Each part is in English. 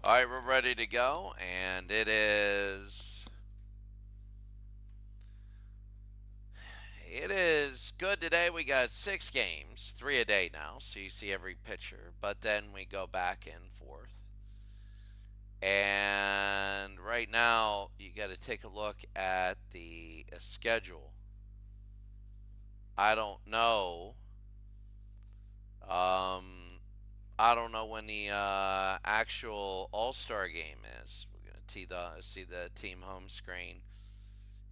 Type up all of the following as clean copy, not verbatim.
All right, we're ready to go, and it is good today. We got 6 games, 3 a day now, so you see every pitcher. But then we go back and forth, and right now you got to take a look at the schedule. I don't know. Um, I don't know when the actual All Star game is. We're gonna see the team home screen,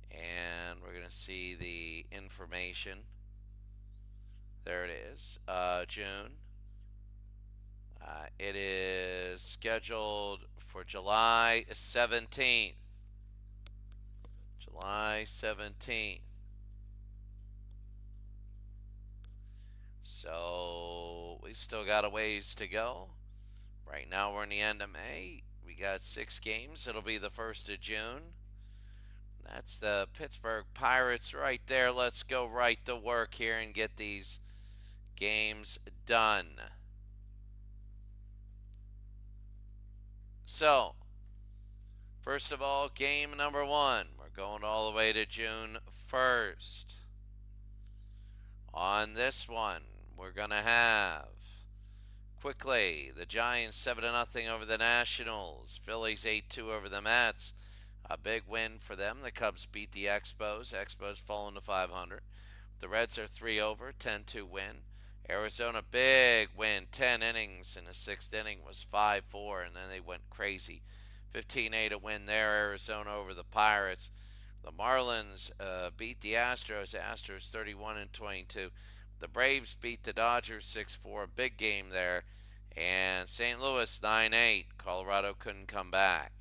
and we're gonna see the information. There it is. June. It is scheduled for July 17th. July 17th. So we still got a ways to go. Right now we're in the end of May. We got 6 games. It'll be the 1st of June. That's the Pittsburgh Pirates right there. Let's go right to work here and get these games done. So, first of all, game number 1. We're going all the way to June 1st. On this one, we're going to have quickly the Giants 7-0 over the Nationals. Phillies 8-2 over the Mets. A big win for them. The Cubs beat the Expos. Expos falling to 500. The Reds are 3 over, 10-2 win. Arizona, big win, 10 innings in the 6th inning was 5-4, and then they went crazy. 15-8 to win there, Arizona over the Pirates. The Marlins beat the Astros. Astros 31-22. The Braves beat the Dodgers 6-4. Big game there. And St. Louis 9-8. Colorado couldn't come back.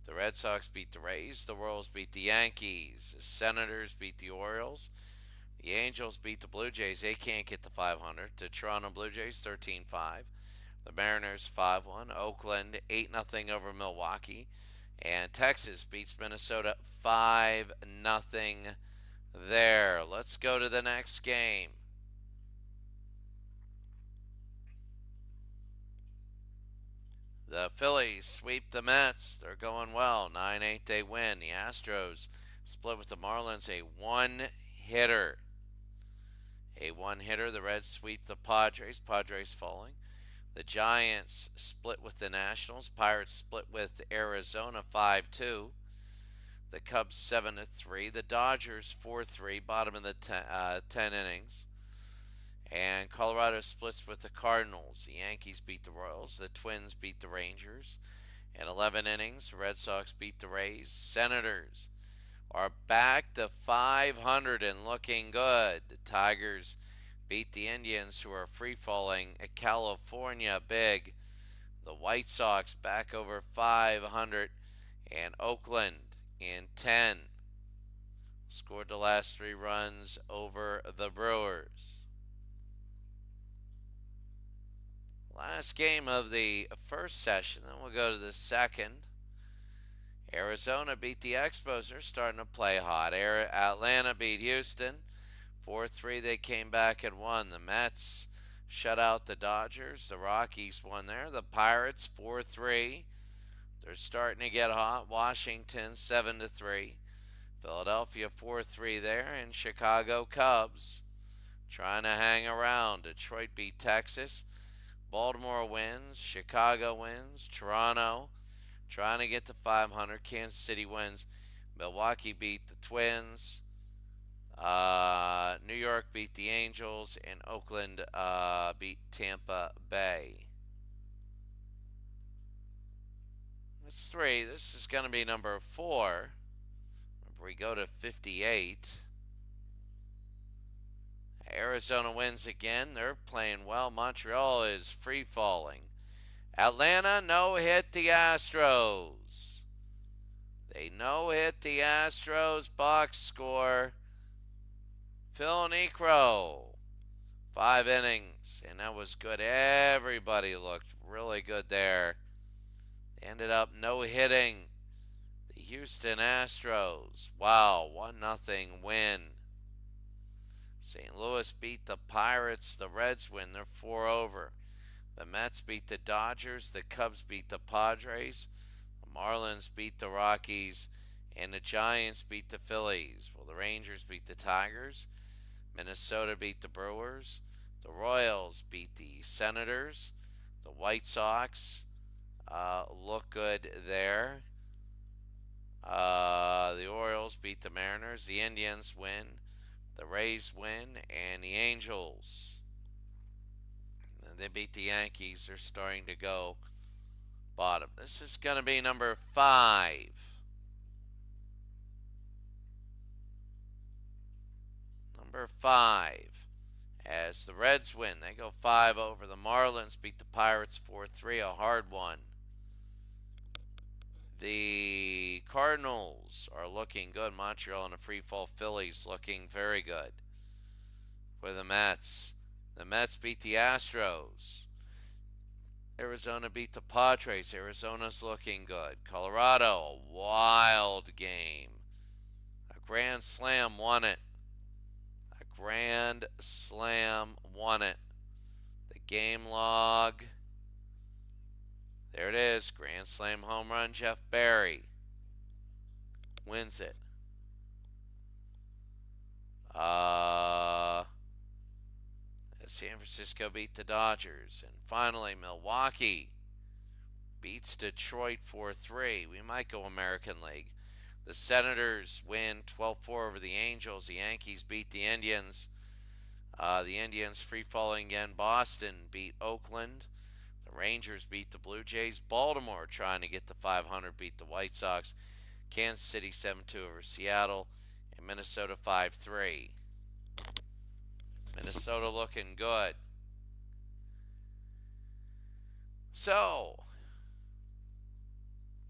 The Red Sox beat the Rays. The Royals beat the Yankees. The Senators beat the Orioles. The Angels beat the Blue Jays. They can't get to 500. The Toronto Blue Jays 13-5. The Mariners 5-1. Oakland 8-0 over Milwaukee. And Texas beats Minnesota 5-0 there. Let's go to the next game. The Phillies sweep the Mets. They're going well. 9-8 they win. The Astros split with the Marlins, a one-hitter. The Reds sweep the Padres. Padres falling. The Giants split with the Nationals. Pirates split with Arizona 5-2. The Cubs 7-3. The Dodgers 4-3, bottom of the 10 innings. And Colorado splits with the Cardinals. The Yankees beat the Royals. The Twins beat the Rangers. In 11 innings, the Red Sox beat the Rays. Senators are back to 500 and looking good. The Tigers beat the Indians, who are free falling. California big. The White Sox back over 500. And Oakland in 10 scored the last 3 runs over the Brewers. Last game of the first session, then we'll go to the second. Arizona beat the Expos. They're starting to play hot. Atlanta beat Houston 4-3. They came back and won. The Mets shut out the Dodgers. The Rockies won there. The Pirates 4-3. They're starting to get hot. Washington 7-3. Philadelphia 4-3 there. And Chicago Cubs trying to hang around. Detroit beat Texas. Baltimore wins. Chicago wins. Toronto trying to get to 500. Kansas City wins. Milwaukee beat the Twins. New York beat the Angels. And Oakland beat Tampa Bay. That's 3. This is going to be number 4. We go to 58. Arizona wins again. They're playing well. Montreal is free falling. Atlanta no hit the Astros. They no hit the Astros. Box score. Phil Niekro. 5 innings. And that was good. Everybody looked really good there. They ended up no hitting the Houston Astros. Wow. 1-0 win. St. Louis beat the Pirates. The Reds win. They're 4 over. The Mets beat the Dodgers. The Cubs beat the Padres. The Marlins beat the Rockies. And the Giants beat the Phillies. Well, the Rangers beat the Tigers. Minnesota beat the Brewers. The Royals beat the Senators. The White Sox look good there. The Orioles beat the Mariners. The Indians win. The Rays win. And the Angels, they beat the Yankees. They're starting to go bottom. This is going to be number 5. Number 5. As the Reds win, they go 5 over. The Marlins beat the Pirates 4-3, a hard one. The Cardinals are looking good. Montreal and the free fall Phillies looking very good. For the Mets beat the Astros. Arizona beat the Padres. Arizona's looking good. Colorado, a wild game. A grand slam won it. A grand slam won it. The game log. There it is. Grand slam home run. Jeff Berry wins it. San Francisco beat the Dodgers. And finally, Milwaukee beats Detroit 4-3. We might go American League. The Senators win 12-4 over the Angels. The Yankees beat the Indians. The Indians free-falling again. Boston beat Oakland. The Rangers beat the Blue Jays. Baltimore trying to get to 500 beat the White Sox. Kansas City 7-2 over Seattle. And Minnesota 5-3. Minnesota looking good. So,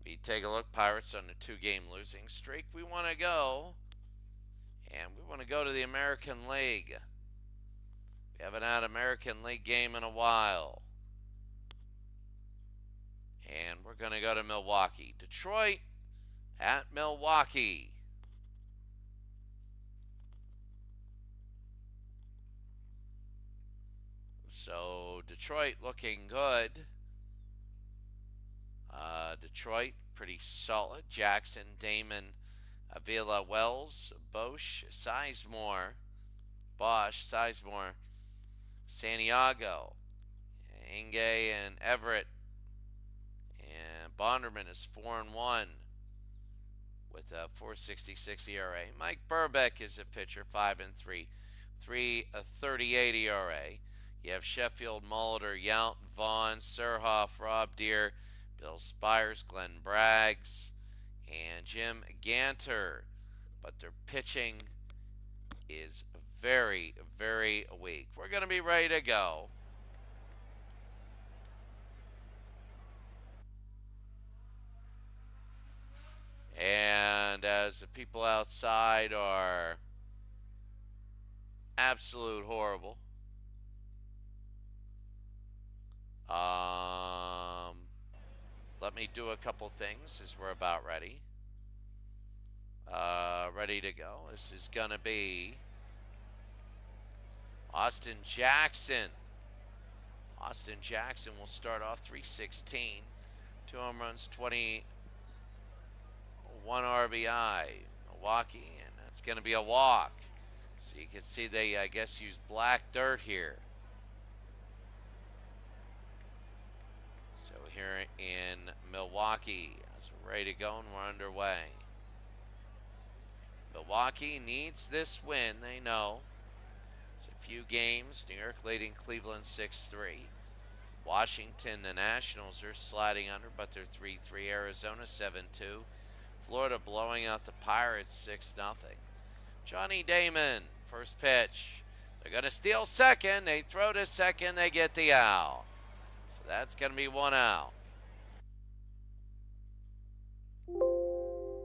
we take a look. Pirates on a 2-game losing streak. We want to go, and we want to go to the American League. We haven't had an American League game in a while. And we're going to go to Milwaukee. Detroit at Milwaukee. So Detroit looking good. Detroit pretty solid. Jackson, Damon, Avila, Wells, Bosch, Sizemore, Santiago, Inge, and Everett. And Bonderman is 4-1 with a 4.66 ERA. Mike Burbeck is a pitcher, 5-3, 3.38 ERA. You have Sheffield, Molitor, Yount, Vaughn, Surhoff, Rob Deere, Bill Spires, Glenn Braggs, and Jim Ganter. But their pitching is very, very weak. We're going to be ready to go. And as the people outside are absolute horrible. Let me do a couple things as we're about ready. Ready to go. This is going to be Austin Jackson. Austin Jackson will start off 316. 2 home runs, 21 RBI. Milwaukee, and that's going to be a walk. So you can see they, I guess, use black dirt here. So here in Milwaukee, as we're ready to go and we're underway. Milwaukee needs this win, they know. It's a few games. New York leading Cleveland 6-3. Washington, the Nationals are sliding under, but they're 3-3. Arizona 7-2. Florida blowing out the Pirates 6-0. Johnny Damon, first pitch. They're going to steal second. They throw to second. They get the out. So that's going to be 1 out. So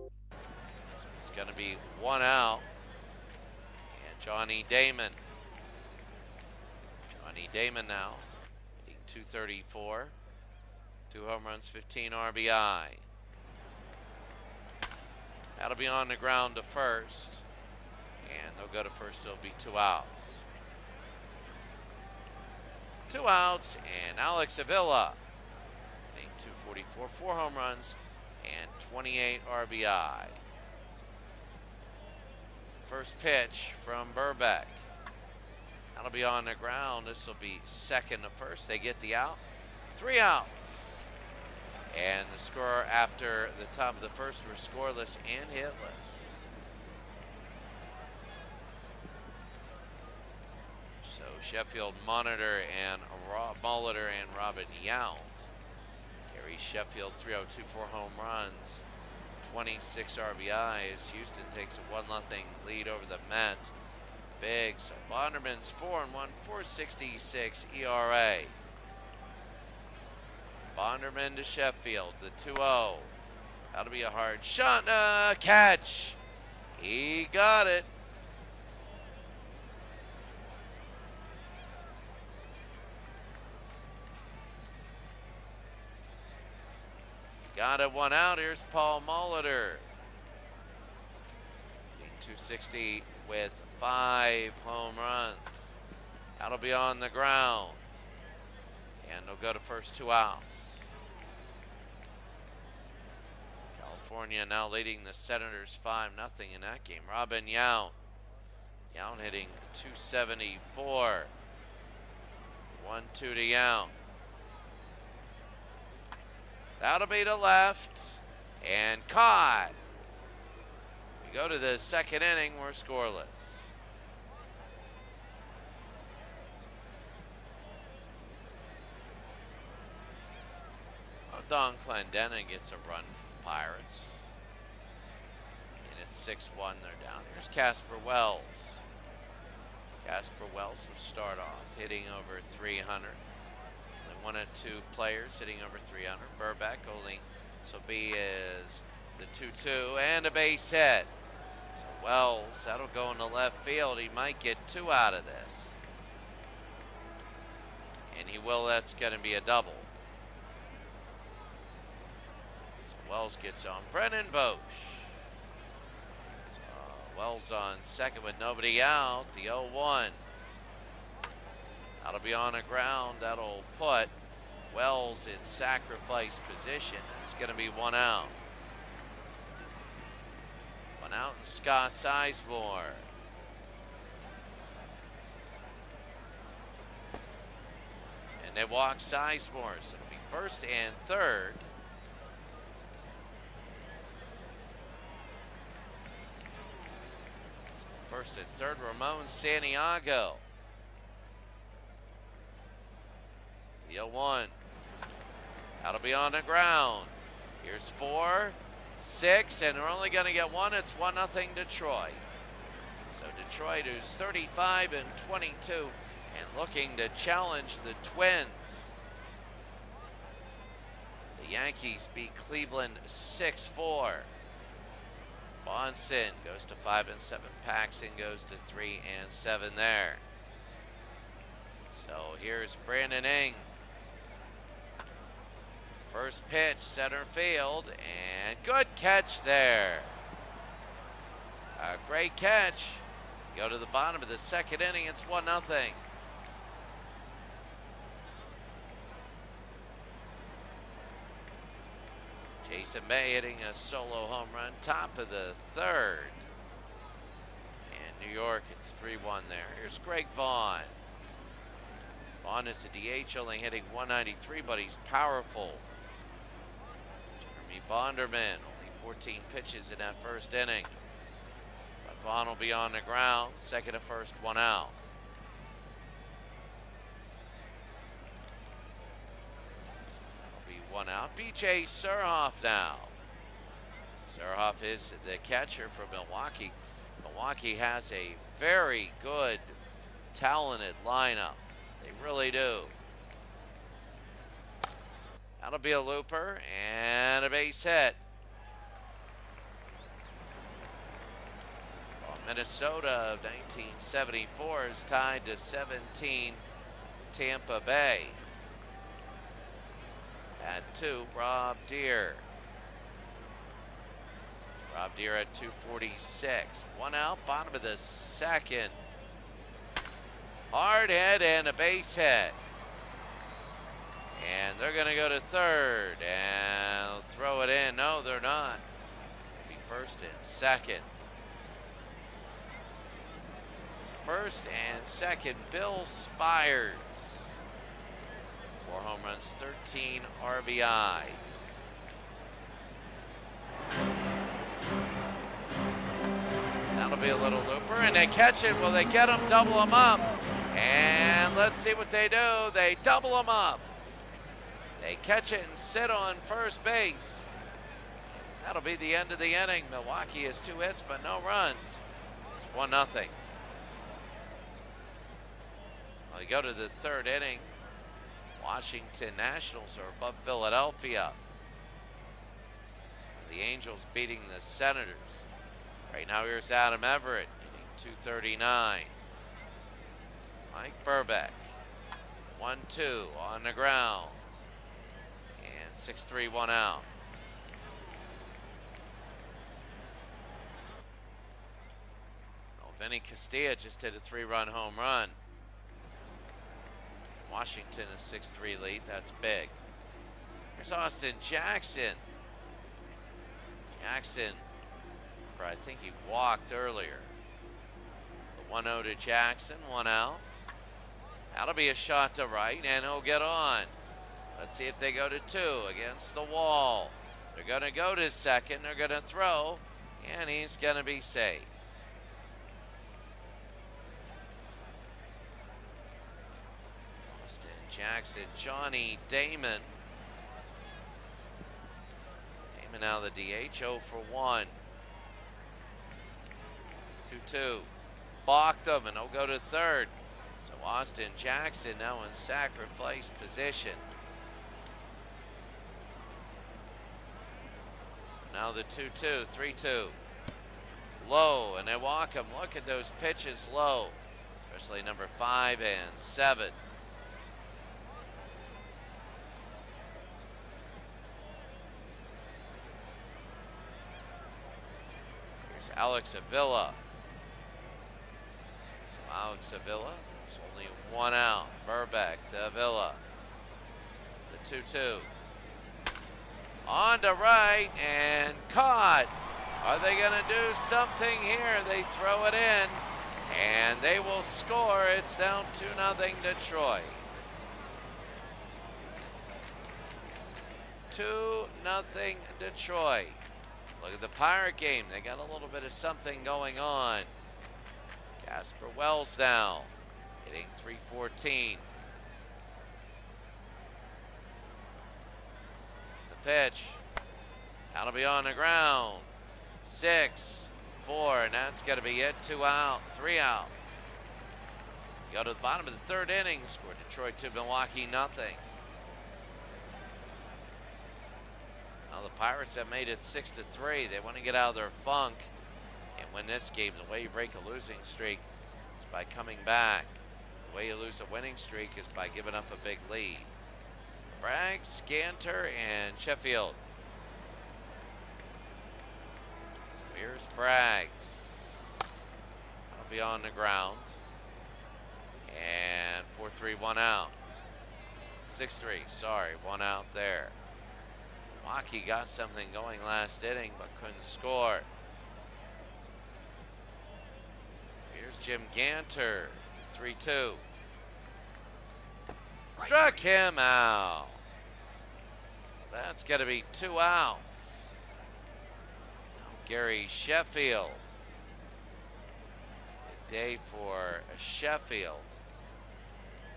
it's going to be 1 out. And Johnny Damon now hitting 234. 2 home runs, 15 RBI. That'll be on the ground to first. And they'll go to first. It'll be 2 outs. 2 outs, and Alex Avila hitting .244, 4 home runs, and 28 RBI. First pitch from Burbeck. That'll be on the ground. This will be second to first. They get the out. 3 outs. And the score after the top of the first were scoreless and hitless. So Sheffield Molitor and Robin Yount. Gary Sheffield 302, 4 home runs, 26 RBIs. Houston takes a 1-0 lead over the Mets. Big. So Bonderman's 4-1, 4.66 ERA. Bonderman to Sheffield, the 2-0. That'll be a hard shot. Catch. He got it. Got it, 1 out. Here's Paul Molitor. 260 with 5 home runs. That'll be on the ground. And they'll go to first, 2 outs. California now leading the Senators 5-0 in that game. Robin Yount. Yount hitting .274. 1-2 to Yount. That'll be to left. And caught. We go to the second inning. We're scoreless. Don Clendenin gets a run for the Pirates. And it's 6-1, they're down. Here's Casper Wells. Casper Wells will start off hitting over 300. Only 1 of 2 players hitting over 300. Burbeck only, so B is the 2-2 and a base hit. So Wells, that'll go into left field. He might get 2 out of this. And he will, that's going to be a double. Wells gets on Brennan Boesch. So, Wells on second with nobody out. The 0-1. That'll be on the ground. That'll put Wells in sacrifice position. It's going to be 1 out. 1 out and Scott Sizemore. And they walk Sizemore. So it'll be first and third. First and third, Ramon Santiago. The 0-1. That'll be on the ground. Here's 4, 6, and they're only going to get 1. It's 1-0 Detroit. So Detroit is 35-22 and looking to challenge the Twins. The Yankees beat Cleveland 6-4. Bonson goes to 5-7. Paxton goes to 3-7 there. So here's Brandon Ng. First pitch, center field, and good catch there. A great catch. Go to the bottom of the second inning. It's 1-0. Jason May hitting a solo home run, top of the third. And New York, it's 3-1 there. Here's Greg Vaughn. Vaughn is a DH, only hitting .193, but he's powerful. Jeremy Bonderman, only 14 pitches in that first inning. But Vaughn will be on the ground, second to first, 1 out. That'll be 1 out. B.J. Surhoff now. Surhoff is the catcher for Milwaukee. Milwaukee has a very good, talented lineup. They really do. That'll be a looper and a base hit. Well, Minnesota of 1974 is tied to 17 Tampa Bay. At 2, Rob Deere. Rob Deere at 246. 1 out, bottom of the second. Hard hit and a base hit. And they're going to go to third and throw it in. No, they're not. It'll be first and second. First and second, Bill Spires. 4 home runs, 13 RBIs. That'll be a little looper, and they catch it. Will they get him? Double him up. And let's see what they do. They double him up. They catch it and sit on first base. That'll be the end of the inning. Milwaukee has 2 hits, but no runs. It's 1-0. We go to the third inning. Washington Nationals are above Philadelphia. The Angels beating the Senators. Right now here's Adam Everett, hitting .239. Mike Burbeck, 1-2 on the ground. And 6-3, 1 out. Well, Vinny Castilla just hit a 3-run home run. Washington a 6-3 lead, that's big. Here's Austin Jackson. Jackson, I think he walked earlier. The 1-0 to Jackson, 1 out. That'll be a shot to right, and he'll get on. Let's see if they go to 2 against the wall. They're going to go to second. They're going to throw, and he's going to be safe. Austin Jackson, Johnny Damon. Damon now the DH, 0 for 1. 2-2. Balked him, and he'll go to third. So Austin Jackson now in sacrifice position. So now the 2-2, 3-2. Low, and they walk him. Look at those pitches low, especially number 5 and 7. Here's Alex Avila. So Alex Avila, there's only 1 out. Burbeck to Avila. The 2-2. On to right and caught. Are they going to do something here? They throw it in and they will score. It's down 2-0 Detroit. 2-0 Detroit. Look at the Pirate game. They got a little bit of something going on. Casper Wells now hitting .314. The pitch. That'll be on the ground. 6-4, and that's going to be it. 2 out, 3 outs. Go to the bottom of the third inning. Score Detroit 2, Milwaukee nothing. Now the Pirates have made it 6-3. They want to get out of their funk and win this game. The way you break a losing streak is by coming back. The way you lose a winning streak is by giving up a big lead. Bragg, Scanter, and Sheffield. So here's Braggs. That'll be on the ground. And 4-3, 1 out. 6-3, sorry, 1 out there. Milwaukee got something going last inning, but couldn't score. So here's Jim Ganter, 3-2. Struck him out. So that's going to be 2 outs. Now Gary Sheffield. Big day for Sheffield.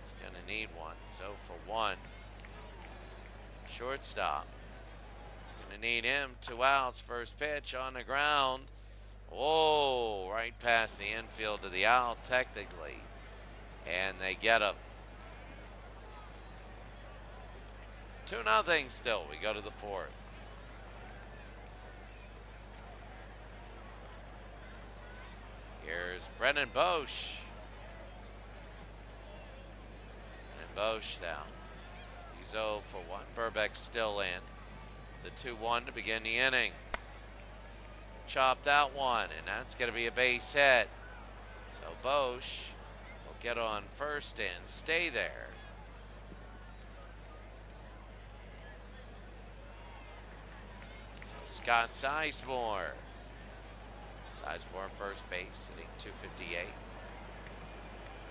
He's going to need one. He's 0 for 1. Shortstop. Going to need him. 2 outs. First pitch on the ground. Oh, right past the infield to the out technically. And they get him. 2-0 still. We go to the 4th. Here's Brennan Boesch. Brennan Boesch now. He's 0 for 1. Burbeck's still in. The 2-1 to begin the inning. Chopped out one, and that's going to be a base hit. So Boesch will get on first and stay there. Scott Sizemore. Sizemore first base, hitting .258.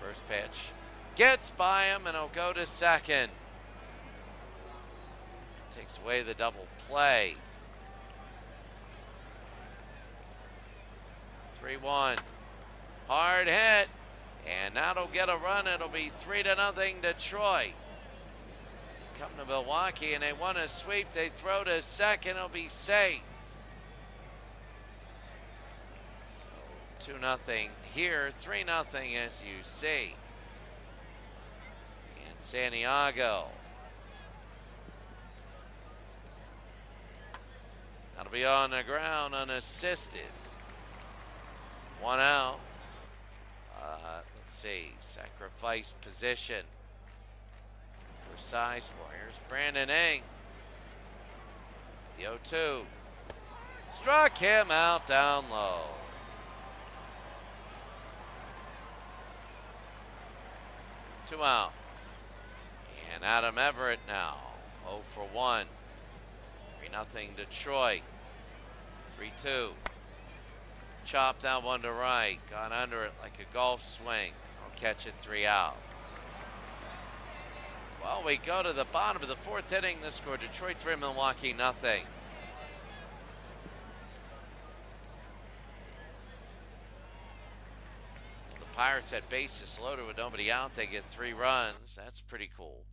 First pitch. Gets by him and he'll go to second. Takes away the double play. 3-1. Hard hit. And that'll get a run. It'll be 3-0 Detroit. They come to Milwaukee and they want to sweep. They throw to second. It'll be safe. So 2-0 here. 3-0 as you see. And Santiago. That'll be on the ground unassisted. 1 out. Let's see. Sacrifice position for Sizemore. Here's Brandon Ng. The 0-2. Struck him out down low. Two outs. And Adam Everett now. 0 for 1. 3-0 Detroit. 3-2. Chopped that one to right. Gone under it like a golf swing. Don't catch it. 3 outs. Well, we go to the bottom of the 4th inning. The score: Detroit 3, Milwaukee 0. The Pirates had bases loaded with nobody out. They get 3 runs. That's pretty cool.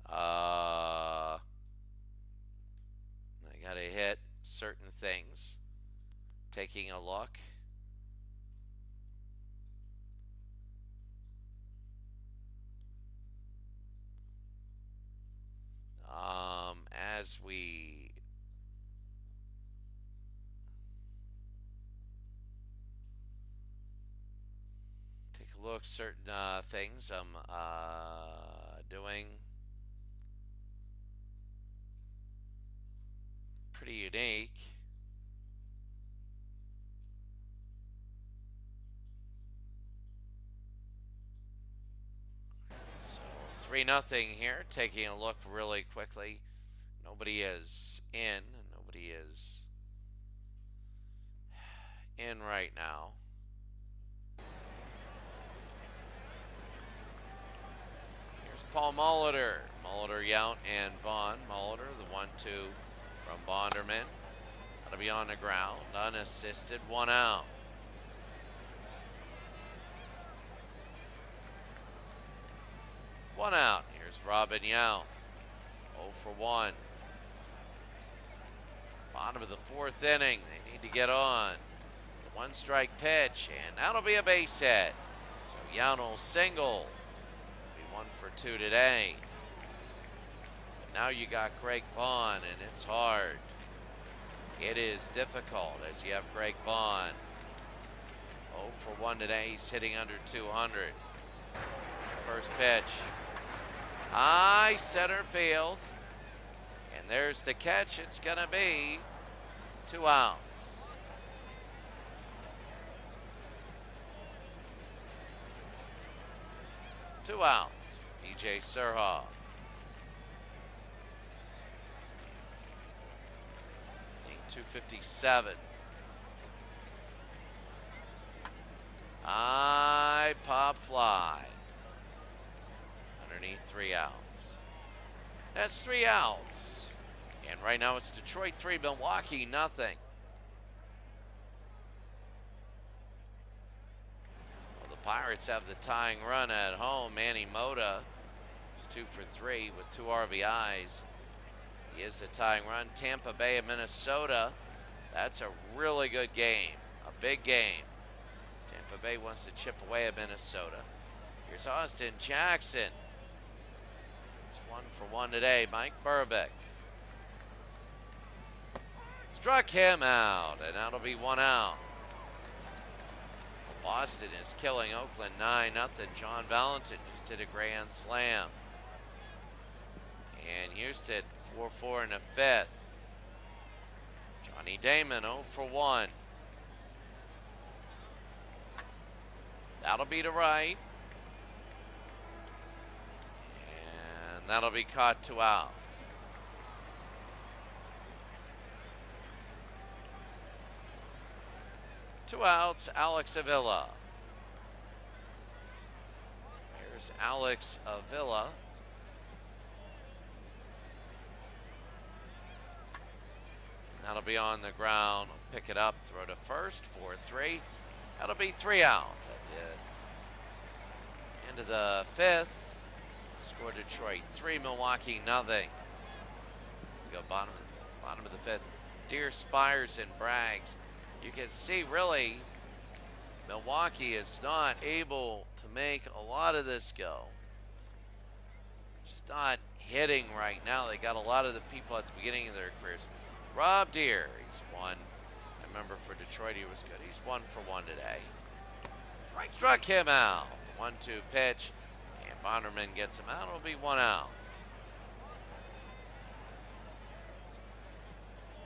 I got to hit certain things. Taking a look. As we take a look, certain things I'm doing pretty unique. So 3-0 here. Taking a look really quickly. Nobody is in. Nobody is in right now. Here's Paul Molitor. Molitor, Yount, and Vaughn. Molitor, the 1-2 from Bonderman. That'll be on the ground. Unassisted. 1 out. One out. Here's Robin Yount. 0 for 1. Bottom of the 4th inning. They need to get on. The 1-strike pitch, and that'll be a base hit. So Yount will single. Be 1 for 2 today. But now you got Greg Vaughn, and it's hard. It is difficult as you have Greg Vaughn. 0 for 1 today. He's hitting under 200. First pitch. High center field. And there's the catch. It's going to be 2 outs. Two outs. PJ Surhoff. .257. High pop fly. Underneath, 3 outs. That's 3 outs. And right now it's Detroit 3, Milwaukee 0. Well, the Pirates have the tying run at home. Manny Mota is 2 for 3 with 2 RBIs. He is the tying run. Tampa Bay of Minnesota. That's a really good game. A big game. Tampa Bay wants to chip away at Minnesota. Here's Austin Jackson. It's 1 for 1 today. Mike Burbick. Struck him out, and that'll be 1 out. Boston is killing Oakland 9-0. John Valentin just did a grand slam. And Houston 4-4 in the 5th. Johnny Damon 0 for 1. That'll be to right. And that'll be caught 2 outs. 2 outs, Alex Avila. Here's Alex Avila. That'll be on the ground. Pick it up, throw to first, 4-3. That'll be 3 outs at the end of the 5th. Score Detroit 3, Milwaukee nothing. We go bottom of the 5th. Deer, Spires, and Braggs. You can see really Milwaukee is not able to make a lot of this go. Just not hitting right now. They got a lot of the people at the beginning of their careers. Rob Deer, he's one. I remember for Detroit he was good. He's 1 for 1 today. Struck him out. 1-2 pitch. And Bonderman gets him out. It'll be 1 out.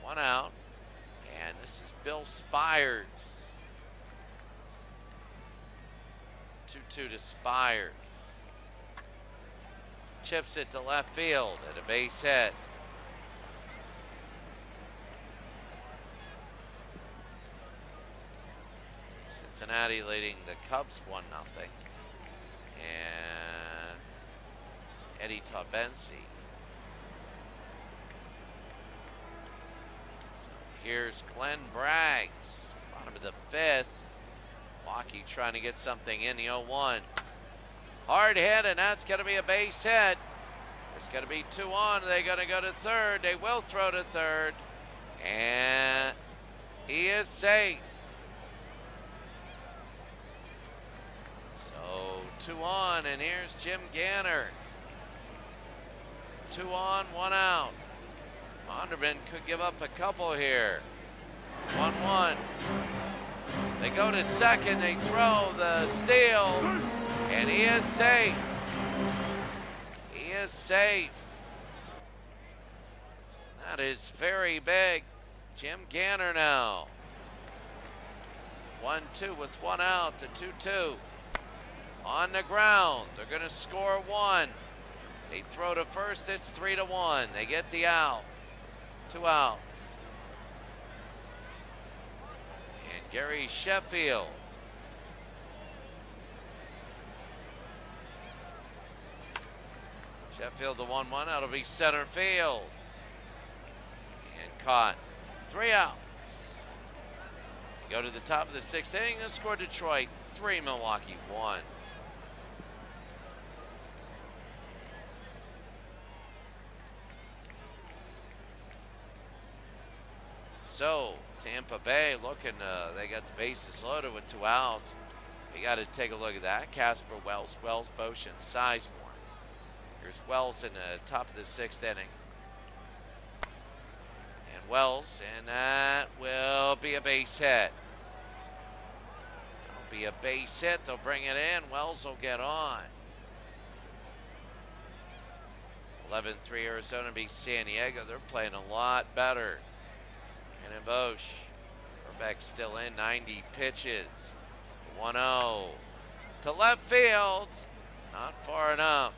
1 out. And this is Bill Spires. 2-2 to Spires. Chips it to left field at a base hit. Cincinnati leading the Cubs 1-0. And Eddie Tabensi. So here's Glenn Braggs, bottom of the 5th. Milwaukee trying to get something in the 0-1. Hard hit, and that's going to be a base hit. There's going to be 2 on. They're going to go to third. They will throw to third. And he is safe. So 2 on, and here's Jim Ganner. 2 on, 1 out. Bonderman could give up a couple here. 1-1. They go to second, they throw the steal, and he is safe. He is safe. So that is very big. Jim Ganner now. 1-2 with 1 out to 2-2. On the ground, they're going to score 1. They throw to first, it's 3-1. They get the out. 2 outs. And Gary Sheffield. Sheffield the 1-1, that'll be center field. And caught. 3 outs. Go to the top of the 6th inning and score Detroit 3, Milwaukee 1. So Tampa Bay looking, they got the bases loaded with 2 outs. We got to take a look at that. Casper, Wells, Bosch, and Sizemore. Here's Wells in the top of the 6th inning. And Wells, and that will be a base hit. It'll be a base hit. They'll bring it in. Wells will get on. 11-3 Arizona beats San Diego. They're playing a lot better. And in Bosch, Herbeck still in, 90 pitches. 1-0 to left field. Not far enough.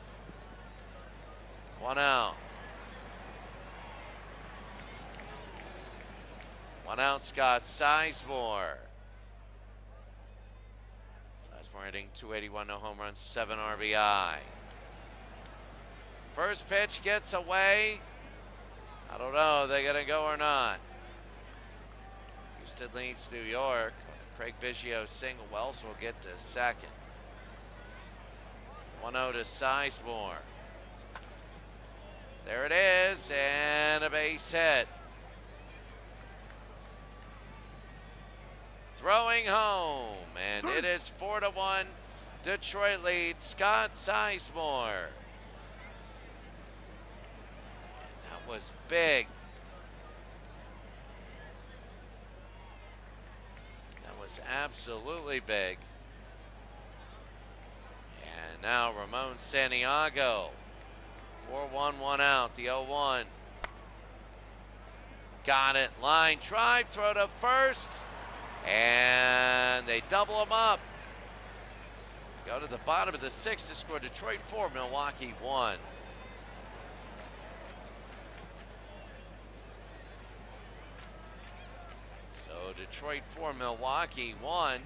1 out. 1 out, Scott Sizemore. Sizemore hitting .281, no home runs, 7 RBI. First pitch gets away. I don't know, are they going to go or not? Houston leads New York. Craig Biggio single. Wells will get to second. 1-0 to Sizemore. There it is, and a base hit. Throwing home, and it is 4-1. Detroit leads Scott Sizemore. And that was big. That was absolutely big. And now Ramon Santiago. 4-1, 1 out, the 0-1. Got it, line drive, throw to first. And they double him up. Go to the bottom of the 6th to score Detroit 4, Milwaukee 1. So Detroit 4, Milwaukee 1.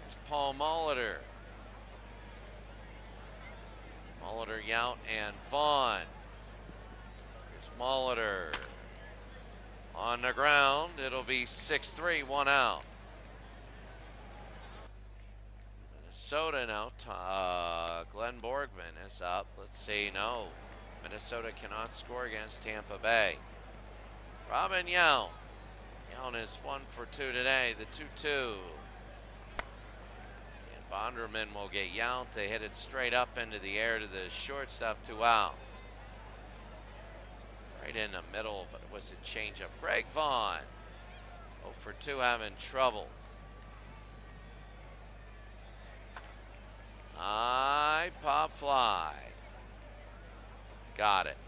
There's Paul Molitor. Molitor, Yount, and Vaughn. Here's Molitor. On the ground, it'll be 6-3, 1 out. Minnesota now, Glenn Borgman is up. Let's see, no. Minnesota cannot score against Tampa Bay. Robin Yount. Yount is 1 for 2 today, the 2-2. And Bonderman will get Yount to hit it straight up into the air to the shortstop, 2 outs. Right in the middle, but it was a changeup. Greg Vaughn, 0 for 2, having trouble. High pop fly. Got it.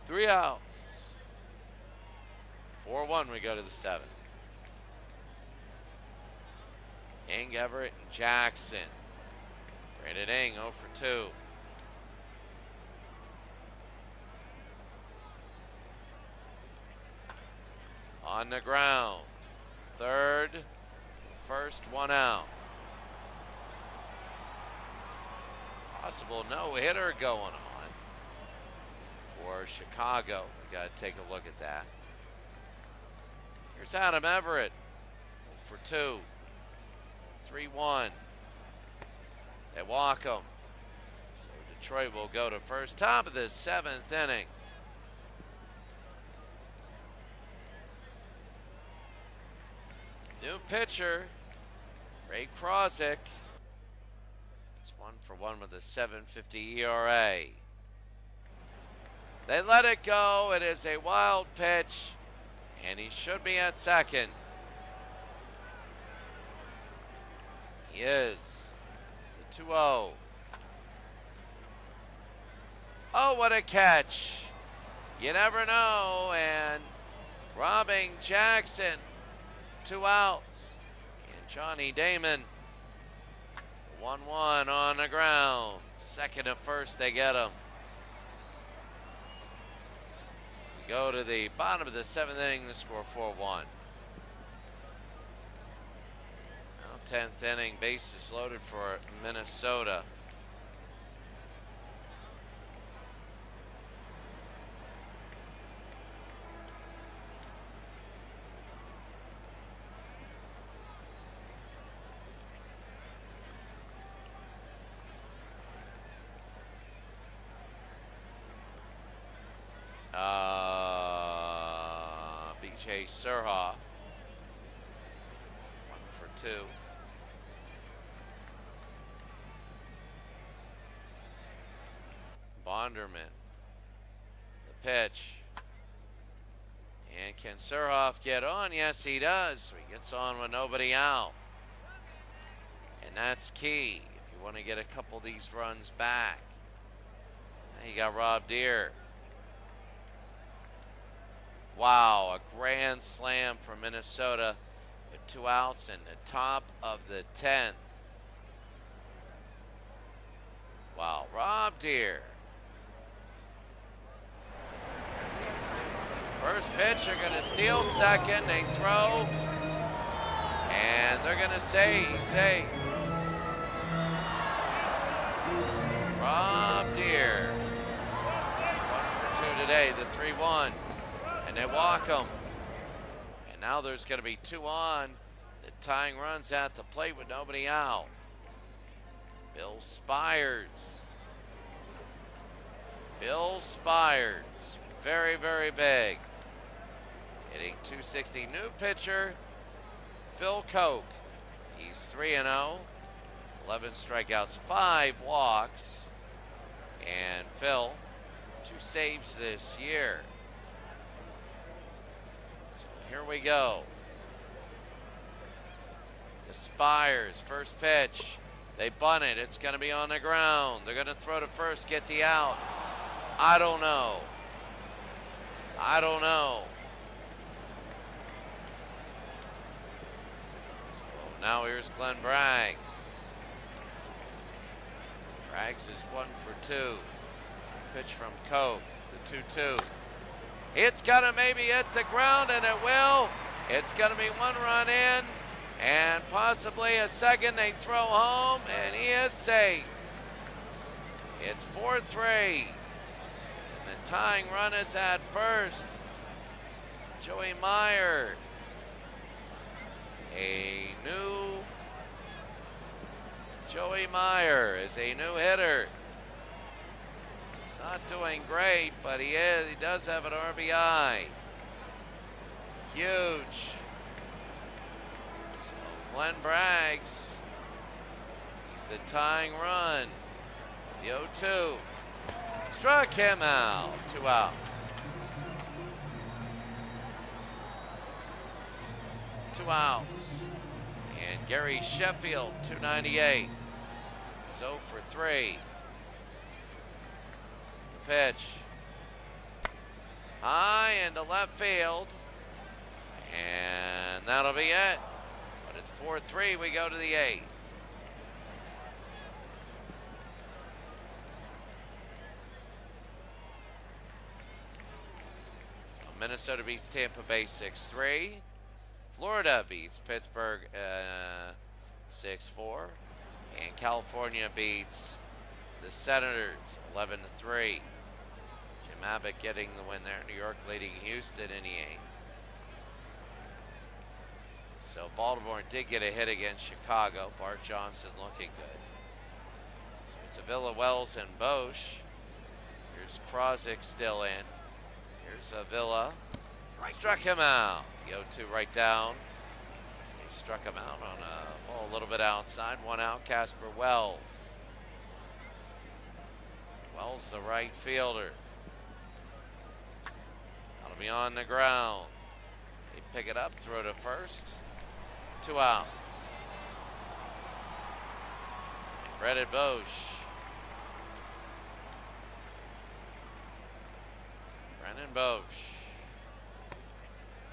Three outs. 4-1, we go to the 7th. Ing, Everett, and Jackson. Brandon Ing, 0 for 2. On the ground. Third, first, 1 out. Possible no-hitter going on for Chicago. We got to take a look at that. Here's Adam Everett, 0 for 2. 3-1. They walk him. So Detroit will go to first, top of the 7th inning. New pitcher, Ray Krosick. He's 1 for 1 with a 7.50 ERA. They let it go. It is a wild pitch, and he should be at second. He is. The 2-0. Oh, what a catch. You never know. And robbing Jackson. 2 outs. And Johnny Damon. 1-1 on the ground. Second and first, they get him. We go to the bottom of the 7th inning, the score 4-1. Now 10th inning, bases loaded for Minnesota. B.J. Surhoff, 1 for 2. Bonderman, the pitch. And can Surhoff get on? Yes, he does. He gets on with nobody out. And that's key if you want to get a couple of these runs back. Now you got Rob Deere. Wow, a grand slam for Minnesota with 2 outs in the top of the 10th. Wow, Rob Deere. First pitch, they're going to steal second. They throw, and they're going to save. Rob Deere. It's 1 for 2 today, the 3-1. And they walk him. And now there's going to be 2 on. The tying runs at the plate with nobody out. Bill Spires. Bill Spires. Very, very big. Hitting 260. New pitcher, Phil Koch. He's 3-0. 11 strikeouts, 5 walks. And Phil, 2 saves this year. Here we go. To Spires, first pitch. They bunt it. It's going to be on the ground. They're going to throw to first, get the out. I don't know. So now here's Glenn Braggs. Braggs is 1 for 2. Pitch from Koch, the 2-2. It's gonna maybe hit the ground, and it will. It's gonna be 1 run in, and possibly a second. They throw home, and he is safe. It's 4-3. And the tying run is at first. Joey Meyer. Joey Meyer is a new hitter. He's not doing great, but he does have an RBI. Huge. So Glenn Braggs, he's the tying run. The 0-2. Struck him out. 2 outs. 2 outs. And Gary Sheffield, 298. 0 for 3. The pitch. High into left field. And that'll be it. But it's 4-3. We go to the 8th. So Minnesota beats Tampa Bay 6-3. Florida beats Pittsburgh 6-4. And California beats the Senators 11-3. Jim Abbott getting the win there. New York leading Houston in the 8th. So Baltimore did get a hit against Chicago. Bart Johnson looking good. So it's Avila, Wells, and Bosch. Here's Krozik still in. Here's Avila. Struck him out. The 0-2 right down. He struck him out on a ball a little bit outside. 1 out, Casper Wells. Wells, the right fielder. That'll be on the ground. They pick it up, throw to first. 2 outs. And Brennan Bosch. Brennan Bosch.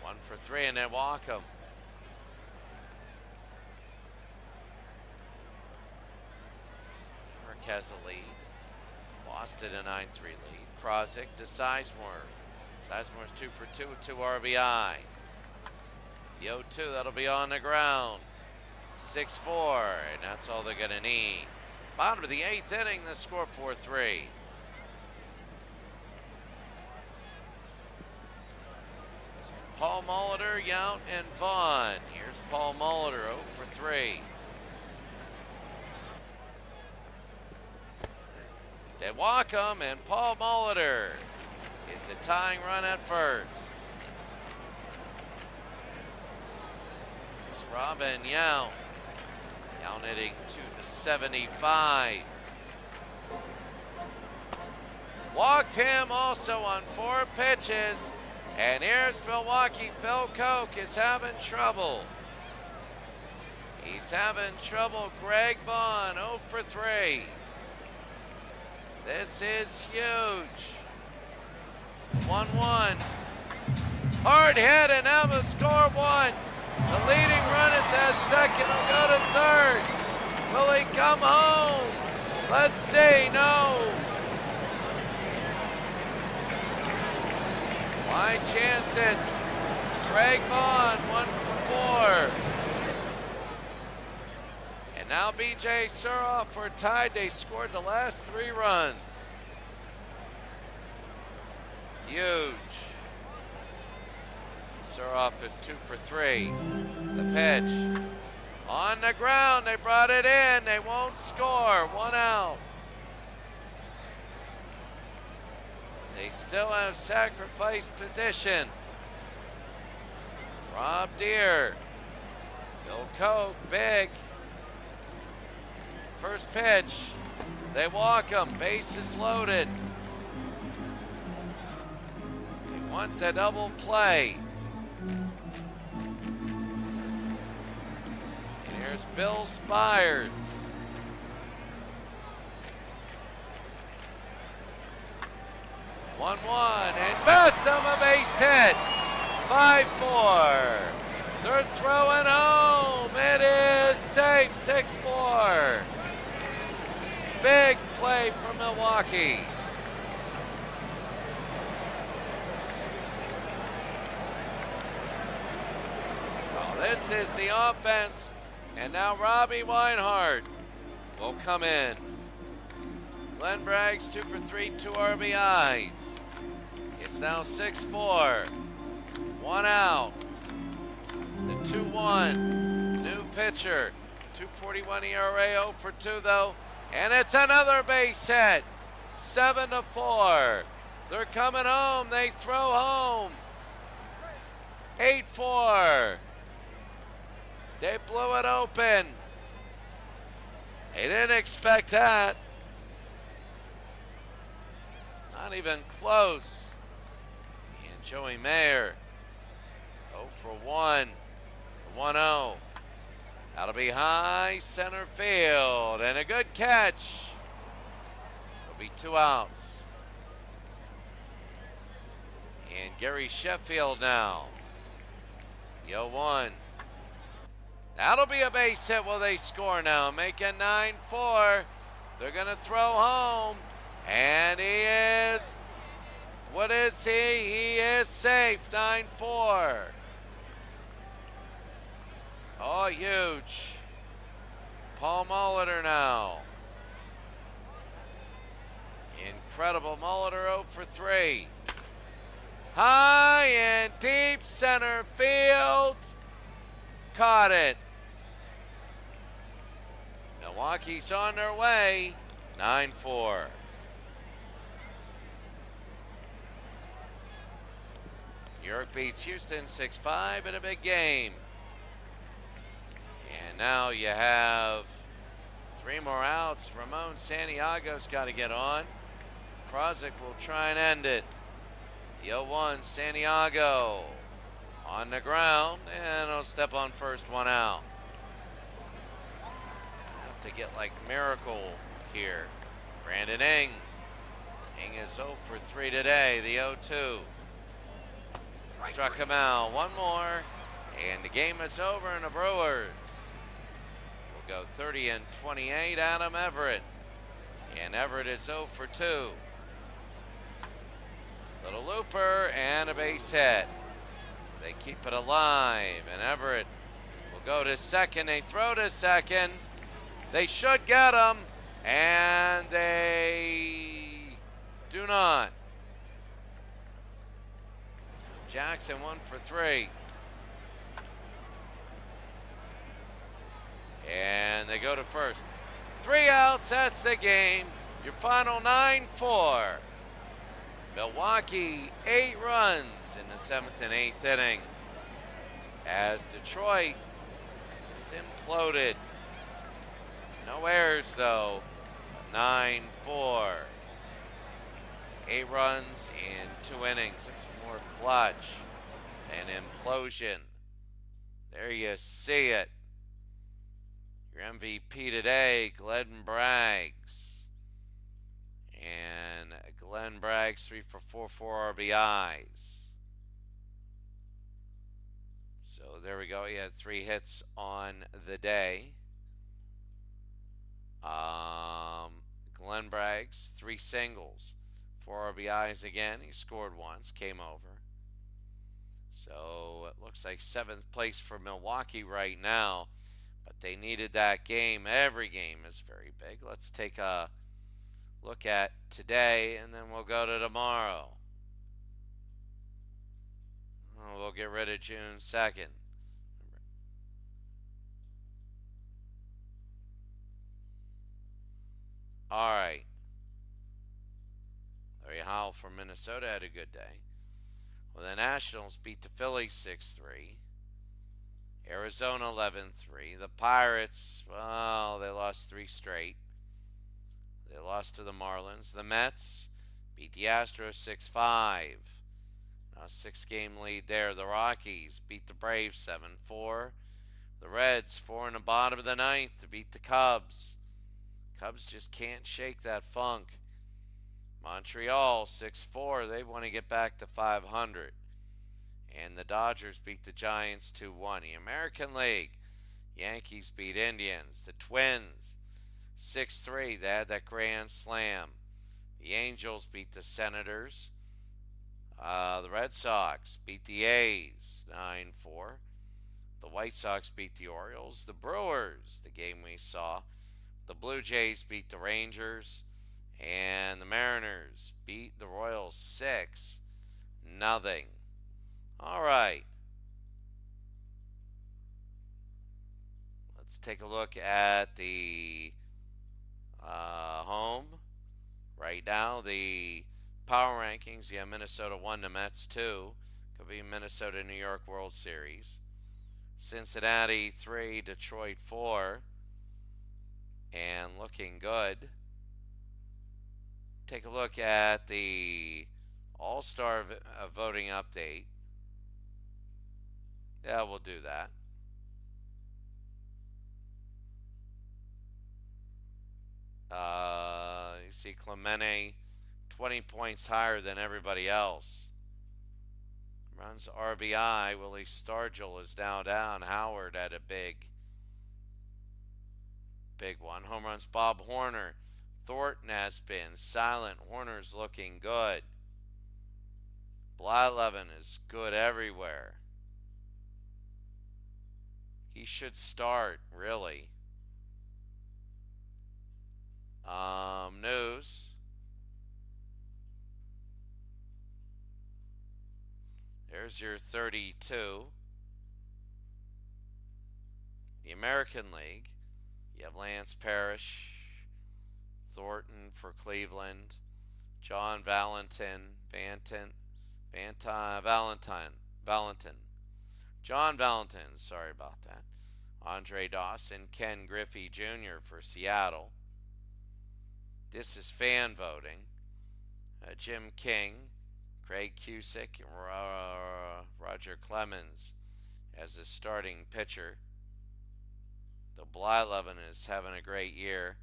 1 for 3, and then walk him. So New York has the lead. Boston a 9-3 lead. Krozik to Sizemore. Sizemore's 2 for 2 with 2 RBIs. The 0-2, that'll be on the ground. 6-4, and that's all they're gonna need. Bottom of the 8th inning, the score 4-3. Paul Molitor, Yount, and Vaughn. Here's Paul Molitor, 0 for 3. They walk him, and Paul Molitor is the tying run at first. Here's Robin Yount. Yount hitting 275. Walked him also on 4 pitches. And here's Milwaukee. Phil Koch is having trouble. He's having trouble. Greg Vaughn, 0 for 3. This is huge. 1-1. Hard hit, and now the score 1. The leading run is at second. He'll go to third. Will he come home? Let's see. No. Why chance it? Greg Vaughn, 1 for 4. And now B.J. Suroff are tied. They scored the last 3 runs. Huge. Suroff is 2 for 3. The pitch. On the ground, they brought it in. They won't score. 1 out. They still have sacrifice position. Rob Deere. Phil Koch, big. First pitch. They walk him. Bases loaded. They want the double play. And here's Bill Spires. And best of a base hit. 5-4. They're throwing home. It is safe. 6-4. Big Big play for Milwaukee. Oh, this is the offense. And now Robbie Weinhardt will come in. Glenn Braggs 2 for 3, 2 RBIs. It's now 6-4. 1 out. The 2-1. New pitcher. 2.41 ERA, 0 for 2 though. And it's another base hit. 7-4. They're coming home. They throw home. 8-4. They blew it open. They didn't expect that. Not even close. And Joey Mayer, 0 for 1. 1-0. That'll be high center field. And a good catch. It'll be 2 outs. And Gary Sheffield now. The 0-1. That'll be a base hit. Will they score now? Make it 9-4. They're going to throw home. And he is, what is he? He is safe. 9-4. Oh, huge. Paul Molitor now. Incredible. Molitor 0 for 3. High and deep center field. Caught it. Milwaukee's on their way. 9-4. New York beats Houston 6-5 in a big game. And now you have 3 more outs. Ramon Santiago's got to get on. Krosick will try and end it. The 0-1, Santiago on the ground, and he'll step on first, 1 out. Have to get like miracle here. Brandon Ing. Ing is 0 for 3 today, the 0-2. Struck him out, 1 more, and the game is over, and the Brewers will go 30-28. Adam Everett. And Everett is 0 for 2. Little looper and a base hit. So they keep it alive, and Everett will go to second. They throw to second. They should get him, and they do not. So Jackson 1 for 3. And they go to first. 3 outs, that's the game. Your final 9-4. Milwaukee 8 runs in the 7th and 8th inning as Detroit just imploded. No errors though. 9-4. 8 runs in 2 innings. There's more clutch and implosion. There you see it. Your MVP today, Glenn Braggs. And Glenn Braggs 3 for 4, 4 RBIs. So there we go. He had 3 hits on the day. Glenn Braggs 3 singles, 4 RBIs again. He scored once, came over. So it looks like 7th place for Milwaukee right now. But they needed that game. Every game is very big. Let's take a look at today, and then we'll go to tomorrow. We'll get rid of June 2nd. All right. Larry Howell from Minnesota had a good day. Well, the Nationals beat the Phillies 6-3. Arizona 11-3. The Pirates, well, they lost 3 straight. They lost to the Marlins. The Mets beat the Astros 6-5. Now a 6-game lead there. The Rockies beat the Braves 7-4. The Reds 4 in the bottom of the 9th to beat the Cubs. Cubs just can't shake that funk. Montreal 6-4. They want to get back to 500. And the Dodgers beat the Giants 2-1. The American League, Yankees beat Indians. The Twins 6-3. They had that grand slam. The Angels beat the Senators. The Red Sox beat the A's 9-4. The White Sox beat the Orioles. The Brewers, the game we saw. The Blue Jays beat the Rangers. And the Mariners beat the Royals 6-0. All right. Let's take a look at the home. Right now, the power rankings, yeah, Minnesota 1, the Mets 2. Could be Minnesota New York World Series. Cincinnati 3, Detroit 4. And looking good. Take a look at the All-Star voting update. Yeah, we'll do that. You see Clemente 20 points higher than everybody else. Runs RBI. Willie Stargell is now down. Howard had a big one. Home runs Bob Horner. Thornton has been silent. Horner's looking good. Blyleven is good everywhere. He should start, really. News. There's your 32. The American League. You have Lance Parrish, Thornton for Cleveland, John Valentin, John Valentin, sorry about that. Andre Dawson, Ken Griffey Jr. for Seattle. This is fan voting. Jim King, Craig Cusick, Roger Clemens as the starting pitcher. The Blyleven is having a great year.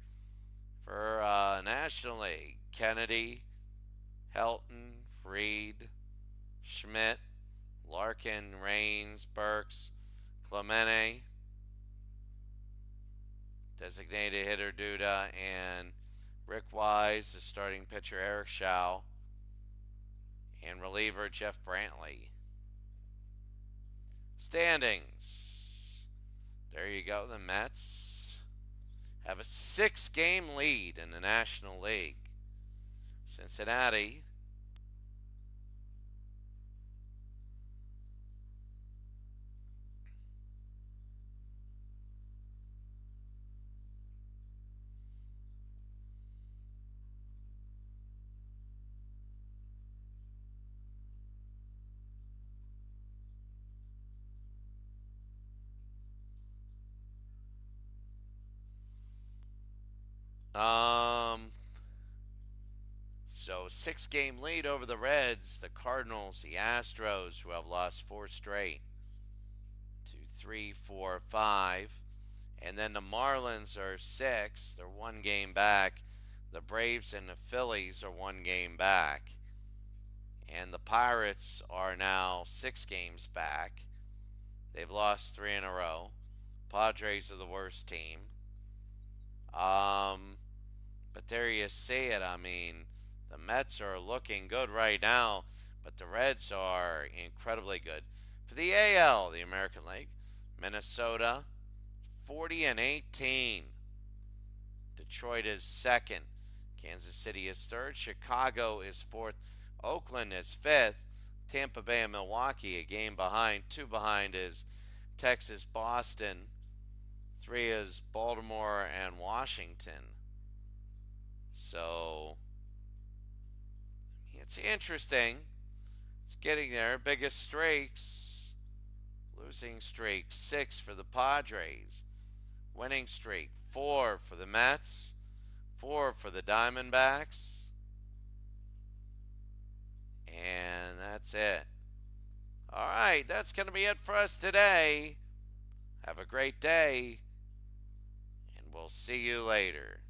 For National League, Kennedy, Helton, Reed, Schmidt, Larkin, Raines, Burks, Clemente, designated hitter Duda, and Rick Wise, the starting pitcher Eric Schau, and reliever Jeff Brantley. Standings. There you go. The Mets have a 6-game lead in the National League. Cincinnati So 6-game lead over the Reds, the Cardinals, the Astros, who have lost 4 straight. 2, 3, 4, 5. And then the Marlins are 6. They're 1 game back. The Braves and the Phillies are 1 game back. And the Pirates are now 6 games back. They've lost 3 in a row. Padres are the worst team. But there you see it. I mean, the Mets are looking good right now, but the Reds are incredibly good. For the AL, the American League, Minnesota 40-18. Detroit is 2nd. Kansas City is 3rd. Chicago is 4th. Oakland is 5th. Tampa Bay and Milwaukee a game behind. 2 behind is Texas, Boston. 3 is Baltimore and Washington. So it's interesting. It's getting there. Biggest streaks. Losing streak 6 for the Padres. Winning streak 4 for the Mets. 4 for the Diamondbacks. And that's it. All right, that's going to be it for us today. Have a great day, and we'll see you later.